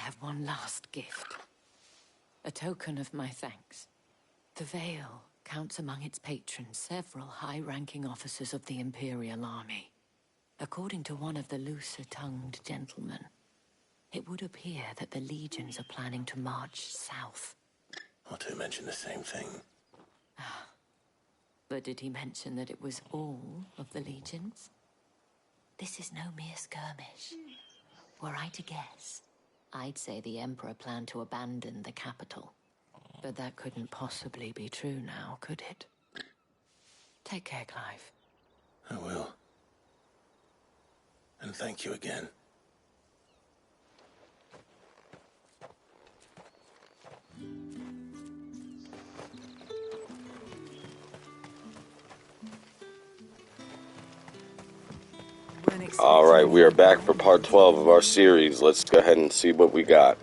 have one last gift. A token of my thanks. The Veil counts among its patrons several high-ranking officers of the Imperial Army. According to one of the looser-tongued gentlemen, it would appear that the legions are planning to march south. Or two mentioned the same thing. But did he mention that it was all of the legions? This is no mere skirmish. Were I to guess, I'd say the Emperor planned to abandon the capital. But that couldn't possibly be true now, could it? Take care, Clive. I will. And thank you again. Alright, we are back for part 12 of our series. Let's go ahead and see what we got.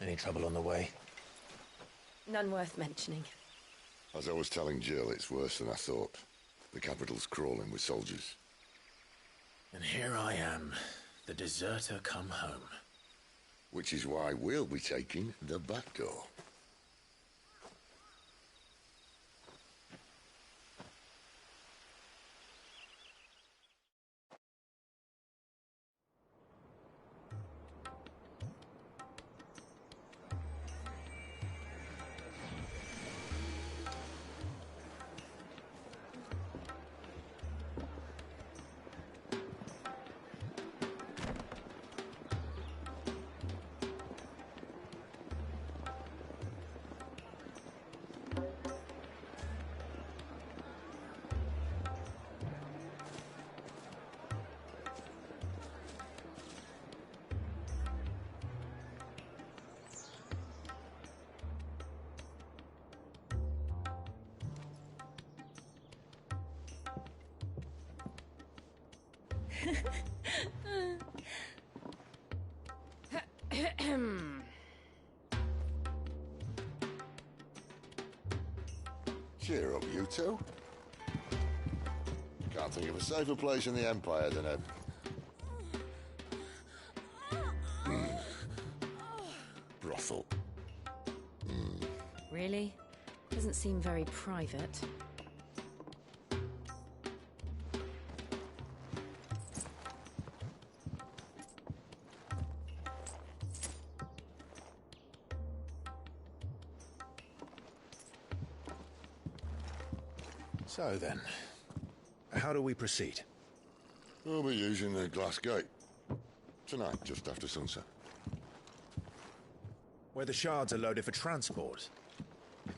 Any trouble on the way? None worth mentioning. As I was telling Jill, it's worse than I thought. The capital's crawling with soldiers. And here I am, the deserter come home. Which is why we'll be taking the back door. Cheer up, you two. Can't think of a safer place in the Empire than a... brothel. Really? Doesn't seem very private. So then, how do we proceed? We'll be using the glass gate. Tonight, just after sunset. Where the shards are loaded for transport.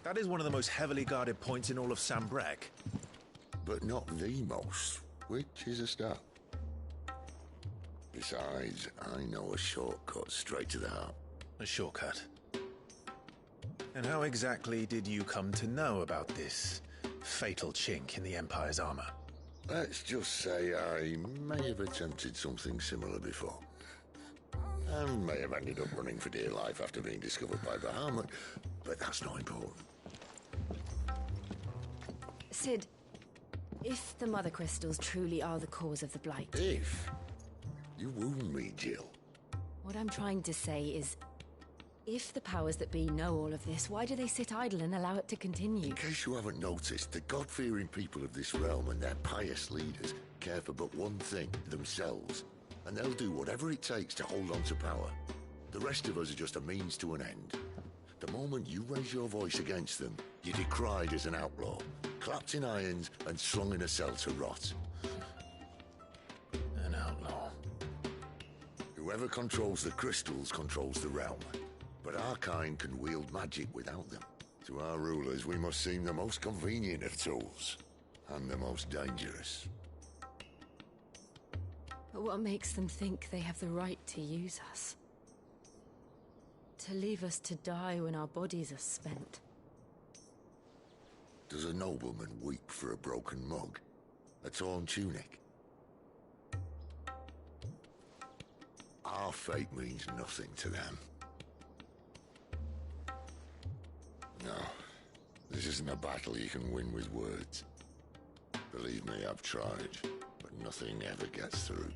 That is one of the most heavily guarded points in all of Sambrek. But not the most, which is a start. Besides, I know a shortcut straight to the heart. A shortcut. And how exactly did you come to know about this fatal chink in the Empire's armor? Let's just say I may have attempted something similar before. And may have ended up running for dear life after being discovered by Bahamut, but that's not important. Sid, if the Mother Crystals truly are the cause of the Blight... If? You wound me, Jill. What I'm trying to say is, if the powers that be know all of this, why do they sit idle and allow it to continue? In case you haven't noticed, the God-fearing people of this realm and their pious leaders care for but one thing, themselves. And they'll do whatever it takes to hold on to power. The rest of us are just a means to an end. The moment you raise your voice against them, you're decried as an outlaw, clapped in irons and slung in a cell to rot. An outlaw. Whoever controls the crystals controls the realm. But our kind can wield magic without them. To our rulers, we must seem the most convenient of tools, and the most dangerous. But what makes them think they have the right to use us? To leave us to die when our bodies are spent? Does a nobleman weep for a broken mug? A torn tunic? Our fate means nothing to them. No, this isn't a battle you can win with words. Believe me, I've tried, but nothing ever gets through.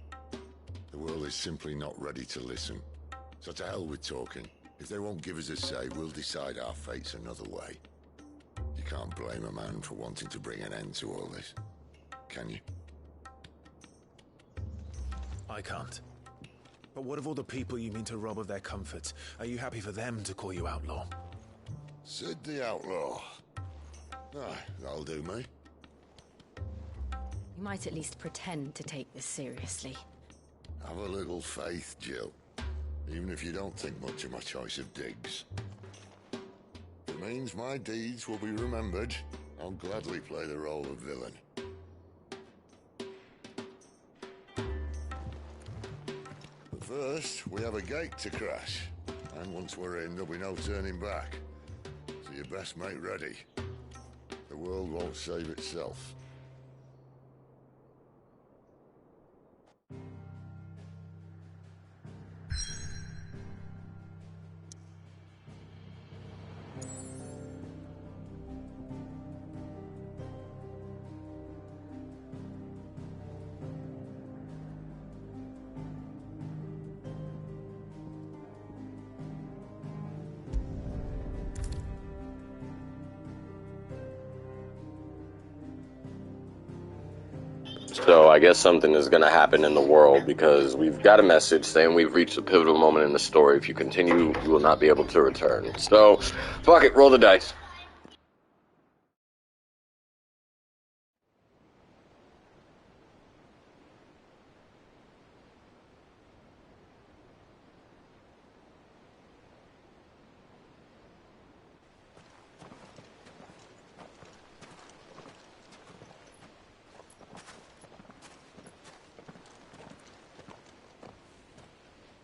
The world is simply not ready to listen. So to hell with talking. If they won't give us a say, we'll decide our fates another way. You can't blame a man for wanting to bring an end to all this, can you? I can't. But what of all the people you mean to rob of their comforts? Are you happy for them to call you outlaw? Sid the Outlaw. Ah, that'll do me. You might at least pretend to take this seriously. Have a little faith, Jill. Even if you don't think much of my choice of digs. It means my deeds will be remembered. I'll gladly play the role of villain. But first, we have a gate to crash. And once we're in, there'll be no turning back. So you best make ready. The world won't save itself. So I guess something is going to happen in the world because we've got a message saying we've reached a pivotal moment in the story. If you continue, you will not be able to return. So, fuck it, roll the dice.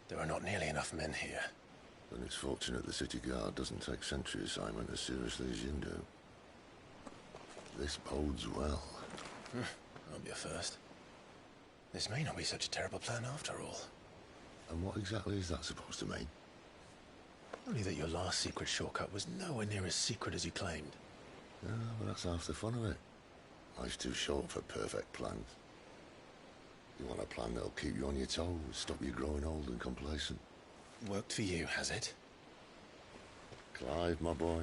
There are not nearly enough men here. Then it's fortunate the city guard doesn't take sentry assignment as seriously as you do. This bodes well. Won't be a first. This may not be such a terrible plan after all. And what exactly is that supposed to mean? Only that your last secret shortcut was nowhere near as secret as you claimed. Yeah, but that's half the fun of it. Life's too short for perfect plans. You want a plan that'll keep you on your toes, stop you growing old and complacent. Worked for you, has it? Clive, my boy,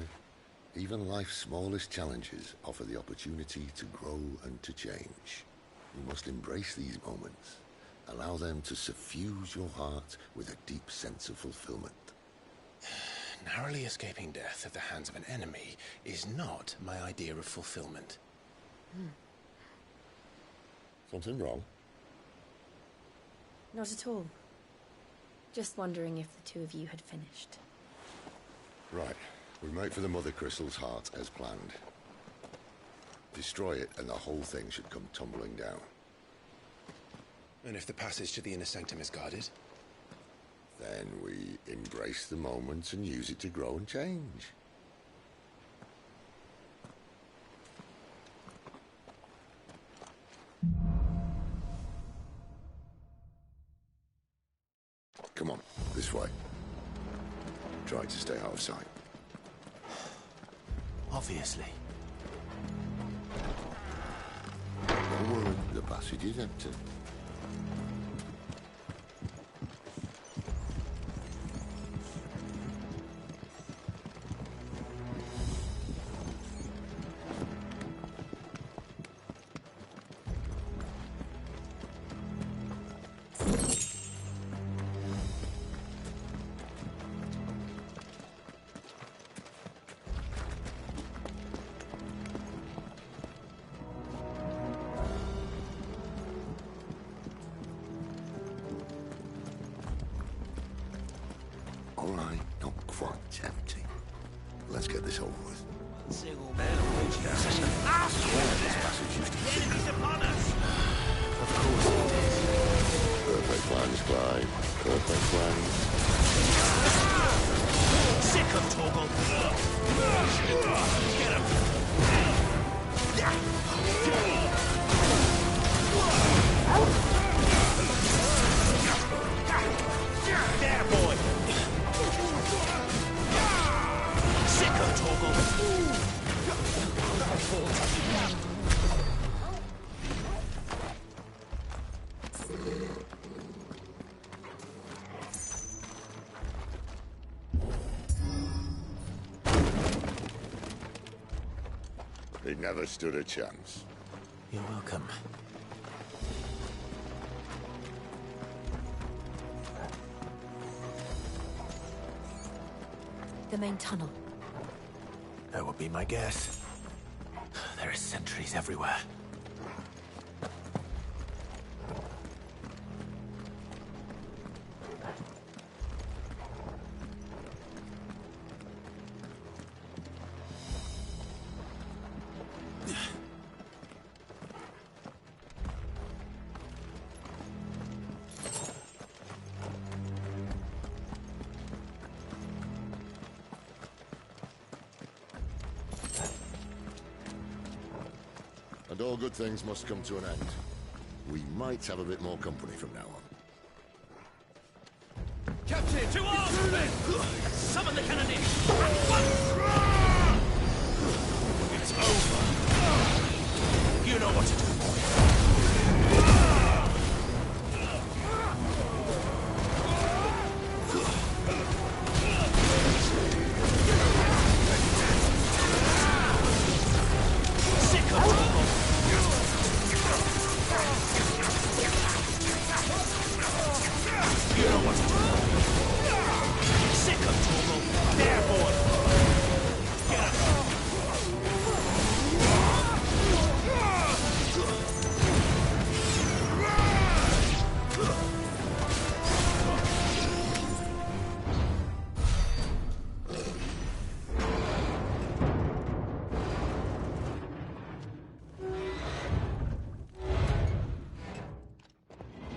even life's smallest challenges offer the opportunity to grow and to change. You must embrace these moments. Allow them to suffuse your heart with a deep sense of fulfillment. Narrowly escaping death at the hands of an enemy is not my idea of fulfillment. Something wrong? Not at all. Just wondering if the two of you had finished. Right. We make for the Mother Crystal's heart as planned. Destroy it and the whole thing should come tumbling down. And if the passage to the inner sanctum is guarded? Then we embrace the moment and use it to grow and change. Come on, this way. Try to stay out of sight. Obviously. Don't worry, the passage is empty. Let's get this over with. Single man who's such an asshole. This passage used to be... The enemy's upon us. Of course it did. Perfect plans, Clive. Perfect plans. Sick of Torgal. Get him. There, boy. Sick of Torgal. He never stood a chance. You're welcome. The main tunnel. That would be my guess. There are sentries everywhere. And all good things must come to an end. We might have a bit more company from now on. Captain, to arms, men! Summon the cannoneer! It's over. You know what to do, boy. Sick of trouble. You know what to do. Sick of trouble. There, boy. Get up.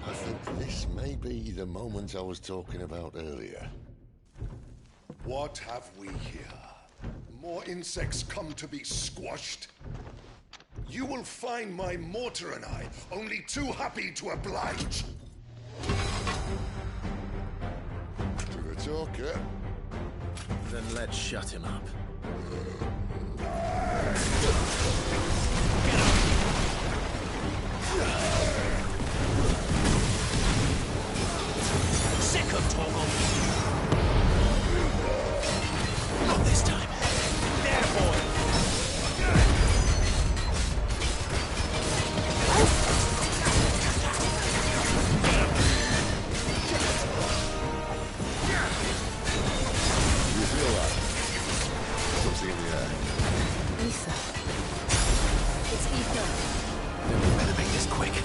I think this may be the moment I was talking about earlier. What have we here? More insects come to be squashed? You will find my mortar and I only too happy to oblige. To the talker. Then let's shut him up. Sick of Torgal. Not this time. There, boy. You feel that? Something in the air. Ether. It's ether. We better make this quick.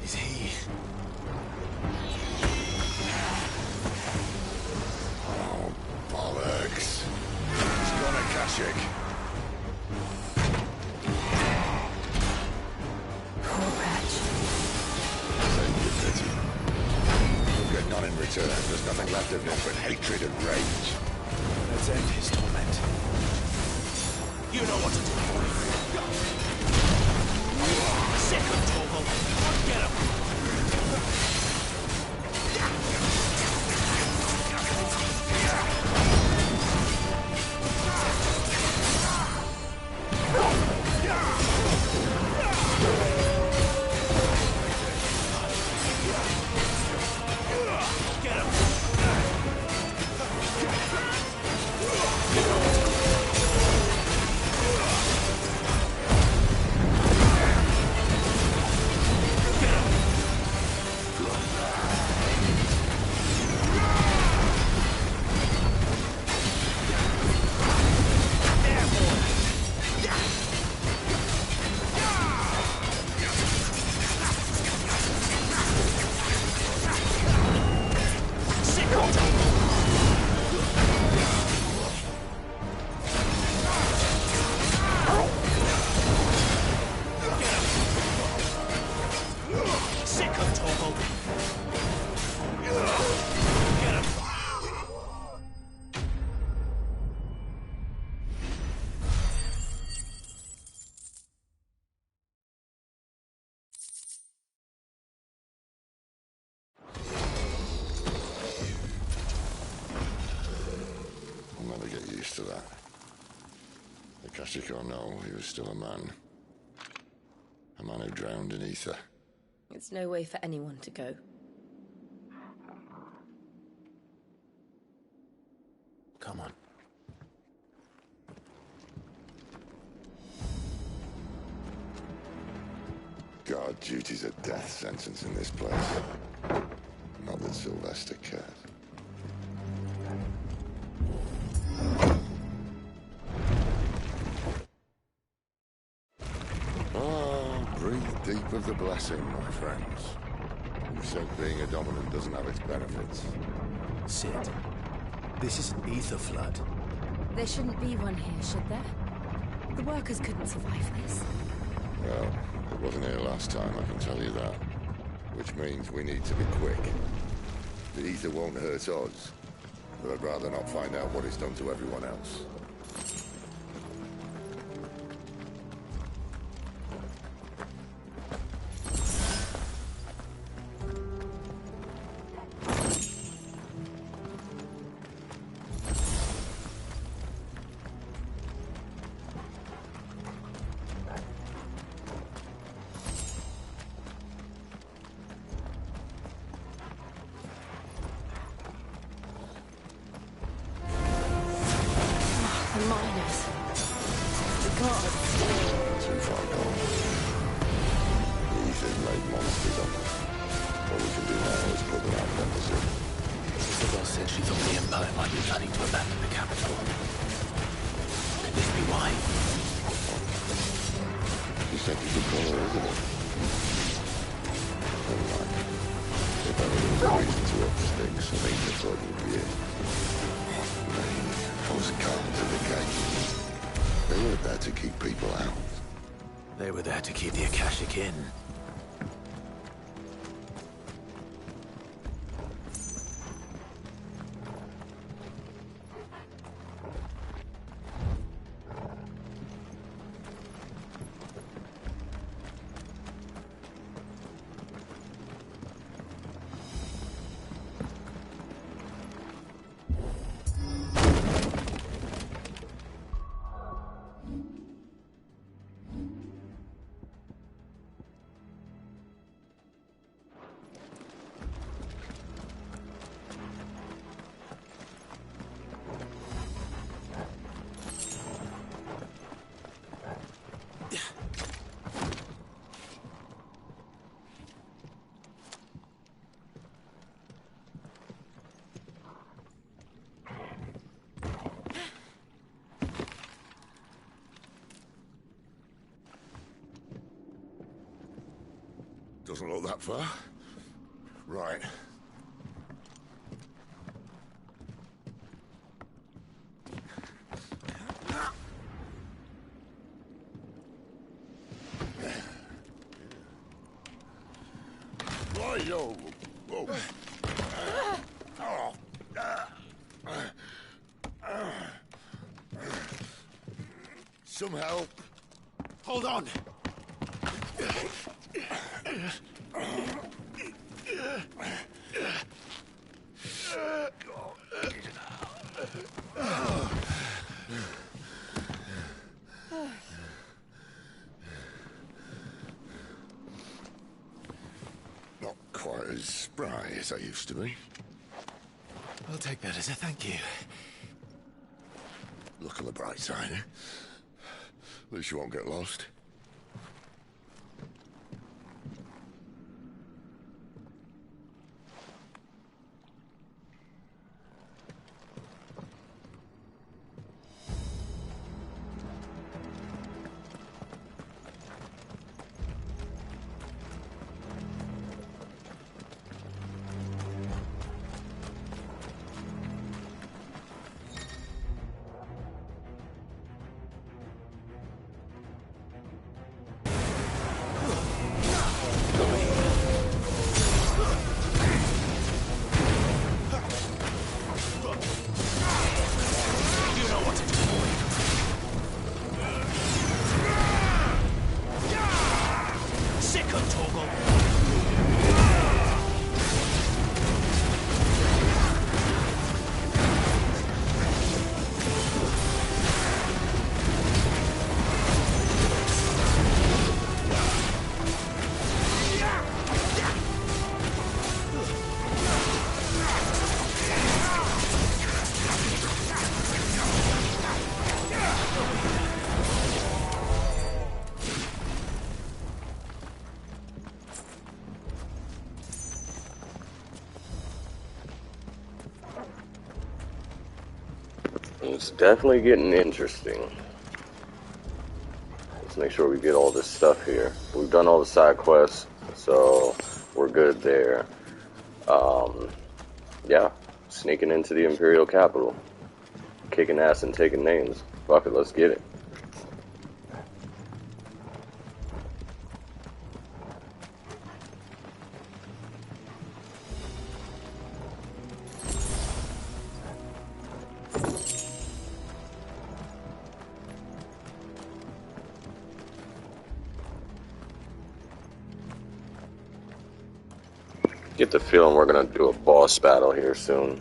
Is he? Oh, bollocks. He's gonna catch it. Poor wretch. Send you pity. You'll get none in return. There's nothing left of him but hatred and rage. Let's end his torment. You know what to do. Sick of Torgal. Get him. of Tomo. Get him. I'll never get used to that. Akashic or no, he was still a man. A man who drowned in ether. It's no way for anyone to go. Come on. Guard duty's a death sentence in this place. Not that Sylvester cares. Breathe deep of the blessing, my friends. You said being a dominant doesn't have its benefits. Sid, this is an ether flood. There shouldn't be one here, should there? The workers couldn't survive this. Well, it wasn't here last time, I can tell you that. Which means we need to be quick. The ether won't hurt us, but I'd rather not find out what it's done to everyone else. The miners. The gods. Too far gone. The ether's made monsters of them. All we can do now is put them out of embassy. Isabel said she thought the Empire might be planning to abandon the capital. Could this be why? She said you could call her, isn't it? Never mind. If ever there was a reason to up sticks, I think the thought would be it. Those guards at the gate. They weren't there to keep people out. They were there to keep the Akashic in. Doesn't look that far. Right. Right-o. Whoa. Some help. Hold on! Not quite as spry as I used to be. I'll take that as a thank you. Look on the bright side, eh? At least you won't get lost. It's definitely getting interesting. Let's make sure we get all this stuff here. We've done all the side quests, so we're good there. Yeah, sneaking into the Imperial capital. Kicking ass and taking names. Fuck it, let's get it. Get the feeling we're gonna do a boss battle here soon.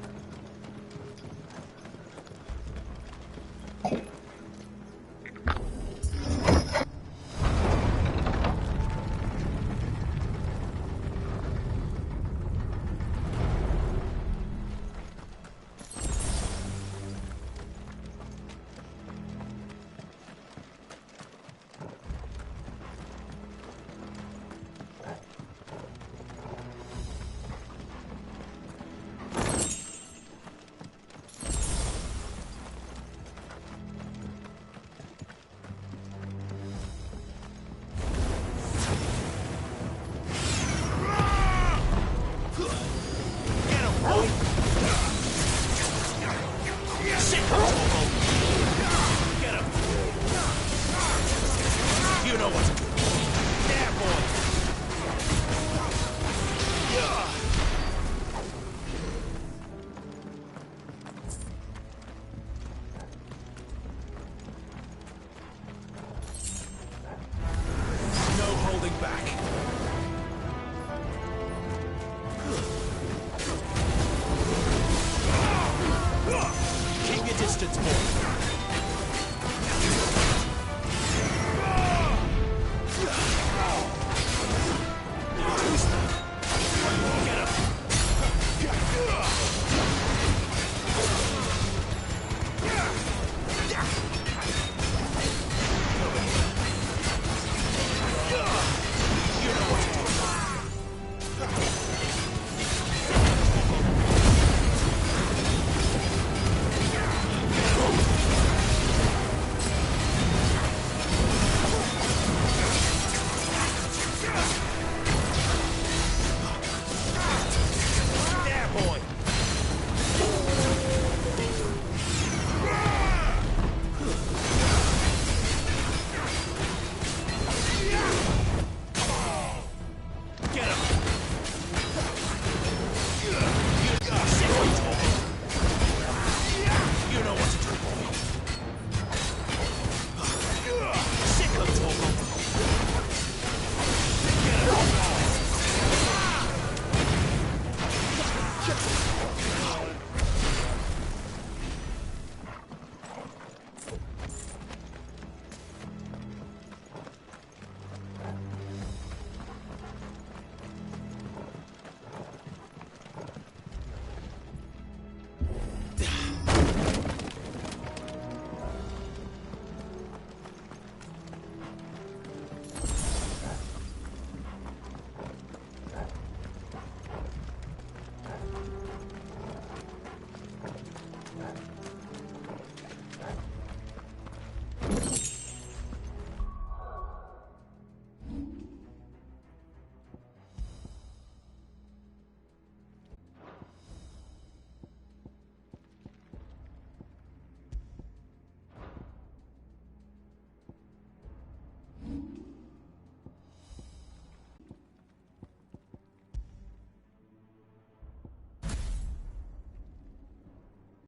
Keep your distance, boy.